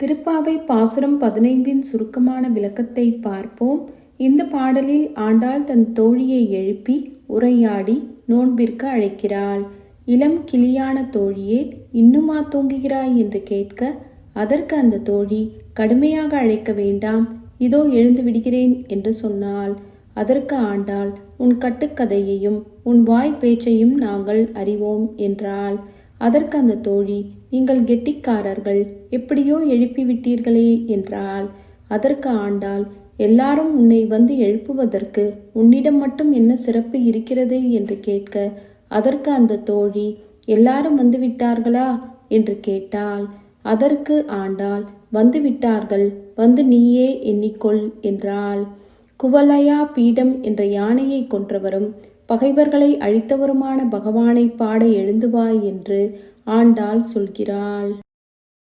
திருப்பாவை பாசுரம் 15 சுருக்கமான விளக்கத்தை பார்ப்போம். இந்த பாடலில் ஆண்டாள் தன் தோழியை எழுப்பி உரையாடி நோன்பிற்கு அழைக்கிறாள். இளம் கிளியான தோழியே, இன்னுமா தூங்குகிறாய் என்று கேட்க, அதற்கு அந்த தோழி, கடுமையாக அழைக்க வேண்டாம், இதோ எழுந்து விடுகிறேன் என்று சொன்னாள். அதற்கு ஆண்டாள், உன் கட்டுக்கதையையும் உன் வாய் பேச்சையும் நாங்கள் அறிவோம் என்றாள். அதற்கு அந்த தோழி, நீங்கள் கெட்டிக்காரர்கள், எப்படியோ எழுப்பிவிட்டீர்களே என்றாள். அதற்கு ஆண்டாள், எல்லாரும் உன்னை வந்து எழுப்புவதற்கு உன்னிடம் மட்டும் என்ன சிறப்பு இருக்கிறது என்று கேட்க, அதற்கு அந்த தோழி, எல்லாரும் வந்து விட்டார்களா என்று கேட்டாள். அதற்கு ஆண்டாள், வந்து விட்டார்கள், வந்து நீயே எண்ணிக்கொள் என்றாள். குவலயா பீடம் என்ற யானையை கொன்றவரும் பகைவர்களை அழித்தவருமான பகவானை பாட எழுந்துவாய் என்று ஆண்டாள் சொல்கிறாள்.